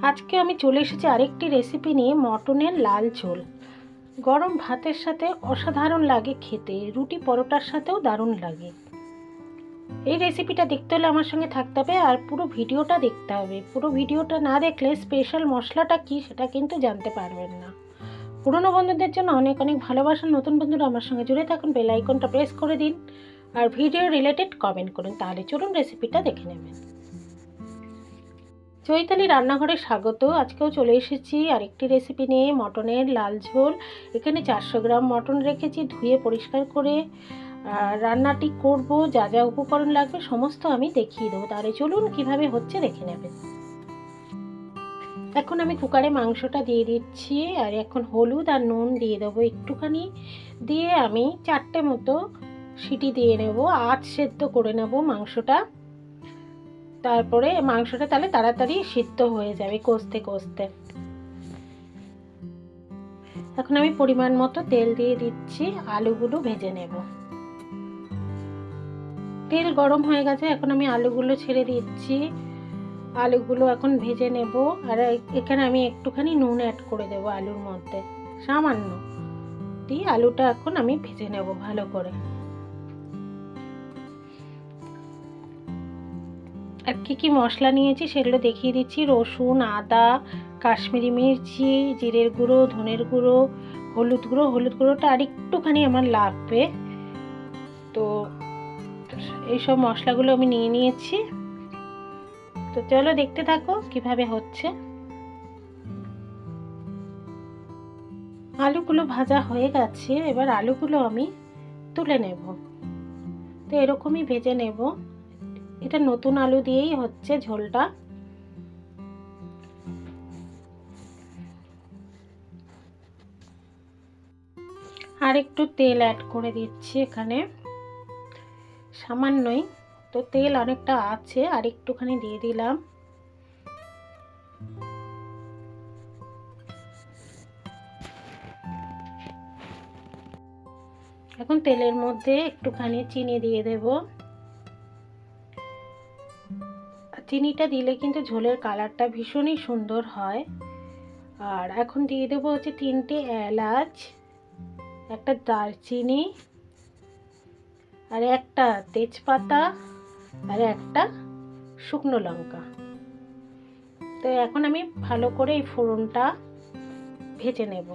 আজকে আমি চলে এসেছি আরেকটি রেসিপি নিয়ে, মটনের লাল ঝোল। গরম ভাতের সাথে অসাধারণ লাগে খেতে, রুটি পরোটার সাথেও দারুণ লাগে। এই রেসিপিটা দেখতে হলে আমার সঙ্গে থাকতে হবে আর পুরো ভিডিওটা দেখতে হবে। পুরো ভিডিওটা না দেখলে স্পেশাল মশলাটা কি সেটা কিন্তু জানতে পারবেন না। পুরনো বন্ধুদের জন্য অনেক অনেক ভালোবাসা, নতুন বন্ধুরা আমার সঙ্গে জুড়ে থাকুন, বেল আইকনটা প্রেস করে দিন আর ভিডিও রিলেটেড কমেন্ট করুন। তাহলে চলুন রেসিপিটা দেখে নেবেন। চৈতালি রান্নাঘরে স্বাগত। আজকেও চলে এসেছি আরেকটি রেসিপি নিয়ে, মটনের লাল ঝোল। এখানে 400 গ্রাম মটন রেখেছি, ধুয়ে পরিষ্কার করে রান্নাটি করব। যা যা উপকরণ লাগবে সমস্ত আমি দেখিয়ে দেবো। তাহলে চলুন কিভাবে হচ্ছে দেখে নেবেন। এখন আমি কুকারে মাংসটা দিয়ে দিচ্ছি আর এখন হলুদ আর নুন দিয়ে দেবো একটুখানি, দিয়ে আমি 4টে মতো সিটি দিয়ে নেব। আঁচ সেদ্ধ করে নেব মাংসটা, তারপরে মাংসটা তাহলে তাড়াতাড়ি সিদ্ধ হয়ে যাবে কষতে কষতে। এখন আমি পরিমাণ মতো তেল দিয়ে দিচ্ছি, আলুগুলো ভেজে নেব। তেল গরম হয়ে গেছে, এখন আমি আলুগুলো ছেড়ে দিচ্ছি। আলুগুলো এখন ভেজে নেব আর এখানে আমি একটুখানি নুন অ্যাড করে দেব আলুর মধ্যে, সামান্য দিয়ে আলুটা এখন আমি ভেজে নেব ভালো করে। আর কি মশলা নিয়েছি সেগুলো দেখিয়ে দিচ্ছি। রসুন, আদা, কাশ্মীরি মির্চি, জিরের গুঁড়ো, ধনের গুঁড়ো, হলুদ গুঁড়ো। হলুদ গুঁড়োটা আর একটুখানি আমার লাগবে, তো এইসব মশলাগুলো আমি নিয়ে নিয়েছি। তো চলো দেখতে থাকো কিভাবে হচ্ছে। আলুগুলো ভাজা হয়ে গেছে, এবার আলুগুলো আমি তুলে নেব। তো এরকমই ভেজে নেব। এটা নতুন আলু দিয়েই হচ্ছে ঝোলটা। আর একটু তেল অ্যাড করে দিচ্ছি এখানে, সামান্যই, তো তেল অনেকটা আছে, আর একটুখানি দিয়ে দিলাম। এখন তেলের মধ্যে একটুখানি চিনি দিয়ে দেব। চিনিটা দিলে কিন্তু ঝোলের কালারটা ভীষণই সুন্দর হয়। আর এখন দিয়ে দেবো হচ্ছে 3টে এলাচ, একটা দারচিনি, আর একটা তেজপাতা, আর একটা শুকনো লঙ্কা। তো এখন আমি ভালো করে এই ফোড়নটা ভেজে নেব।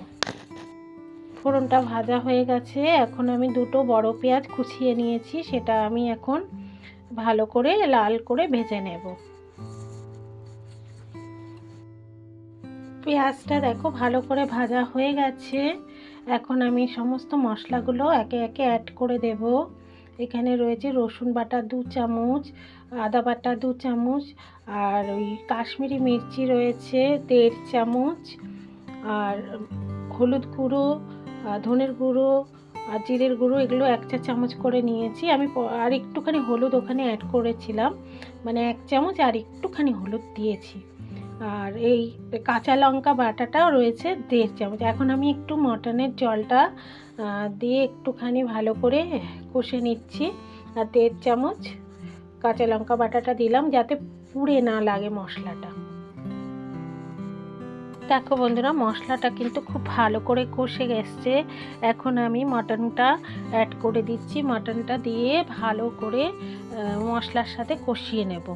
ফোড়নটা ভাজা হয়ে গেছে, এখন আমি 2টো বড় পেঁয়াজ কুচিয়ে নিয়েছি, সেটা আমি এখন ভালো করে লাল করে ভেজে নেব। পেঁয়াজটা দেখো ভালো করে ভাজা হয়ে গেছে। এখন আমি সমস্ত মশলাগুলো একে একে অ্যাড করে দেব। এখানে রয়েছে রসুন বাটা 2 চামচ, আদা বাটা 2 চামচ, আর ওই কাশ্মীরি মির্চি রয়েছে 1.5 চামচ, আর হলুদ গুঁড়ো, ধনের গুঁড়ো আর জিরের গুঁড়ো এগুলো 1 চা চামচ করে নিয়েছি আমি। আর একটুখানি হলুদ ওখানে অ্যাড করেছিলাম, মানে 1 চামচ আর একটুখানি হলুদ দিয়েছি। আর এই কাঁচা লঙ্কা বাটাটাও রয়েছে 1.5 চামচ। এখন আমি একটু মটনের জলটা দিয়ে একটুখানি ভালো করে কষে নিচ্ছি। আর 1.5 চামচ কাঁচা লঙ্কা বাটাটা দিলাম যাতে পুড়ে না লাগে মশলাটা। দেখো বন্ধুরা, মশলাটা কিন্তু খুব ভালো করে কষে গেছে। এখন আমি মটনটা অ্যাড করে দিচ্ছি। মটনটা দিয়ে ভালো করে মশলার সাথে কষিয়ে নেব।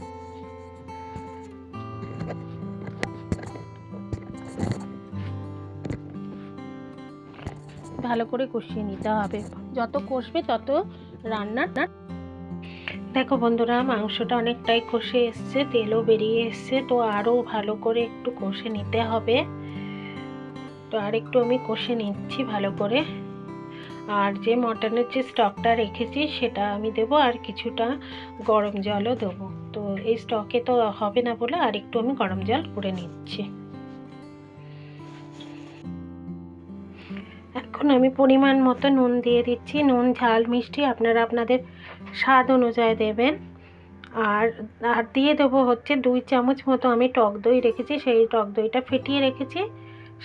ভালো করে কষিয়ে নিতে হবে, যত কষবে তত রান্নার। দেখো বন্ধুরা, মাংসটা অনেকটাই কষে এসছে, তেলও বেরিয়ে এসছে, তো আরও ভালো করে একটু কষে নিতে হবে। তো আর একটু আমি কষে নিচ্ছি ভালো করে। আর যে মটনের যে স্টকটা রেখেছি সেটা আমি দেবো, আর কিছুটা গরম জলও দেবো। তো এই স্টকে তো হবে না বলে আর একটু আমি গরম জল করে নিচ্ছি। এখন আমি পরিমাণ মতো নুন দিয়ে দিচ্ছি। নুন ঝাল মিষ্টি আপনারা আপনাদের স্বাদ অনুযায়ী দেবেন। আর দিয়ে দেবো হচ্ছে 2 চামচ মতো আমি টক দই রেখেছি, সেই টক দইটা ফেটিয়ে রেখেছি,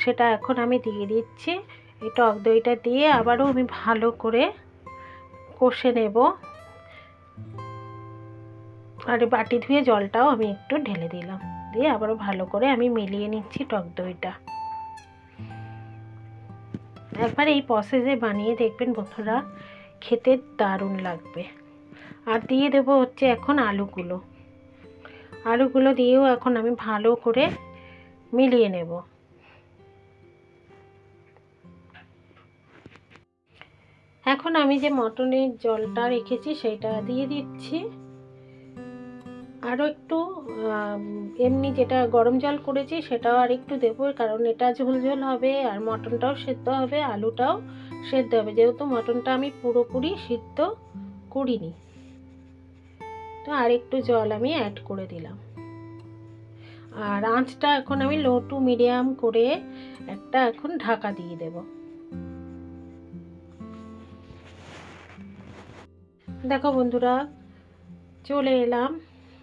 সেটা এখন আমি দিয়ে দিচ্ছি। এই টক দইটা দিয়ে আবারও আমি ভালো করে কষে নেব। আর বাটি ধুয়ে জলটাও আমি একটু ঢেলে দিলাম। দিয়ে আবারও ভালো করে আমি মিলিয়ে নিচ্ছি টক দইটা। একবার এই প্রসেসে বানিয়ে দেখবেন বন্ধুরা, খেতে দারুণ লাগবে। আর দিয়ে দেবো হচ্ছে এখন আলুগুলো দিয়েও এখন আমি ভালো করে মিলিয়ে নেব। এখন আমি যে মটনের জলটা রেখেছি সেটা দিয়ে দিচ্ছি। আরও একটু এমনি যেটা গরম জল করেছি সেটাও আর একটু দেবো, কারণ এটা ঝোল ঝোল হবে আর মটনটাও সেদ্ধ হবে, আলুটাও সেদ্ধ হবে, যেহেতু মটনটা আমি পুরোপুরি সিদ্ধ করিনি। তো আর একটু জল আমি অ্যাড করে দিলাম। আর আঁচটা এখন আমি লো টু মিডিয়াম করে একটা এখন ঢাকা দিয়ে দেব। দেখো বন্ধুরা, চলে এলাম।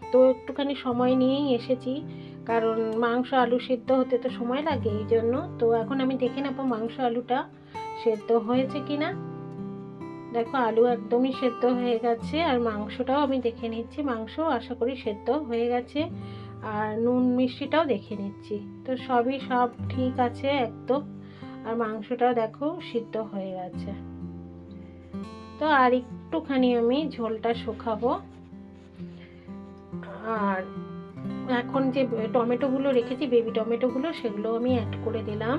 তো একটুখানি সময় নিয়েই এসেছি, কারণ মাংস আলু সেদ্ধ হতে তো সময় লাগে, এই জন্য। তো এখন আমি দেখে নেবো মাংস আলুটা সেদ্ধ হয়েছে কিনা। দেখো আলু একদমই সেদ্ধ হয়ে গেছে, আর মাংসটাও আমি দেখে নিচ্ছি, মাংস আশা করি সেদ্ধ হয়ে গেছে। আর নুন মিষ্টিটাও দেখে নিচ্ছি, তো সব ঠিক আছে একদম। আর মাংসটাও দেখো সিদ্ধ হয়ে গেছে। তো আর একটুখানি আমি ঝোলটা শুকাবো। আর এখন যে টমেটোগুলো রেখেছি, বেবি টমেটোগুলো, সেগুলো আমি অ্যাড করে দিলাম।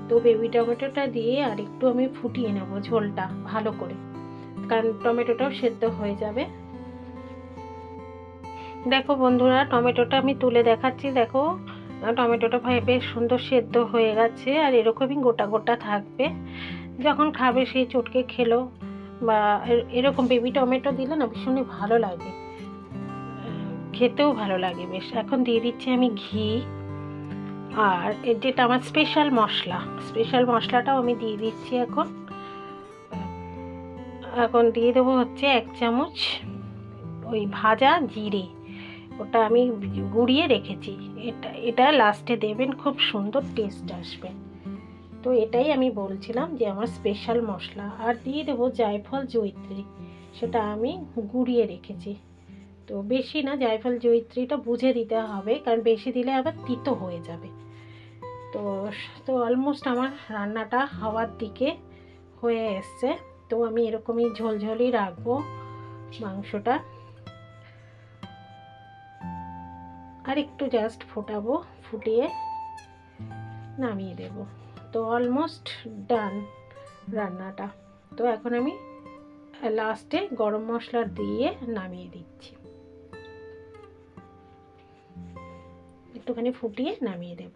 তো বেবি টমেটোটা দিয়ে আর একটু আমি ফুটিয়ে নেব ঝোলটা ভালো করে, কারণ টমেটোটাও সেদ্ধ হয়ে যাবে। দেখো বন্ধুরা, টমেটোটা আমি তুলে দেখাচ্ছি। দেখো টমেটোটা বেশ সুন্দর সেদ্ধ হয়ে গেছে, আর এরকমই গোটা গোটা থাকবে। যখন খাবে সেই চটকে খেলো, বা এরকম বেবি টমেটো দিলে না ভীষণই ভালো লাগে, খেতেও ভালো লাগে বেশ। এখন দিয়ে দিচ্ছি আমি ঘি, আর যেটা আমার স্পেশাল মশলাটাও আমি দিয়ে দিচ্ছি। এখন দিয়ে দেবো হচ্ছে 1 চামচ ওই ভাজা জিরে, ওটা আমি গুঁড়িয়ে রেখেছি। এটা লাস্টে দেবেন, খুব সুন্দর টেস্ট আসবে। তো এটাই আমি বলছিলাম যে আমার স্পেশাল মশলা। আর দিয়ে দেবো জায়ফল জয়িত্রী, সেটা আমি গুঁড়িয়ে রেখেছি। তো বেশি না, জায়ফল জয়িত্রীটা বুঝে দিতে হবে, কারণ বেশি দিলে আবার তিতো হয়ে যাবে। তো অলমোস্ট আমার রান্নাটা হওয়ার দিকে হয়ে এসছে। তো আমি এরকমই ঝোলঝোলই রাখবো মাংসটা। আর একটু জাস্ট ফোটাবো, ফুটিয়ে নামিয়ে দেব। তো অলমোস্ট ডান রান্নাটা। তো এখন আমি লাস্টে গরম মশলা দিয়ে নামিয়ে দিচ্ছি, একটুখানি ফুটিয়ে নামিয়ে দেব।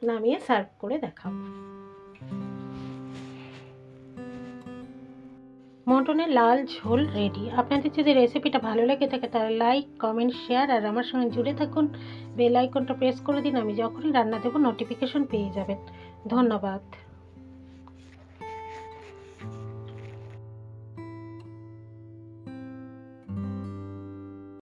নামিয়ে সার্ভ করে দেখাবো। মটনের লাল ঝোল রেডি। আপনাদের যদি রেসিপিটা ভালো লেগে থাকে তাহলে লাইক, কমেন্ট, শেয়ার আর আমার সঙ্গে জুড়ে থাকুন। বেল আইকনটা প্রেস করে দিন, আমি যখনই রান্না দেবো নোটিফিকেশন পেয়ে যাবেন। ধন্যবাদ।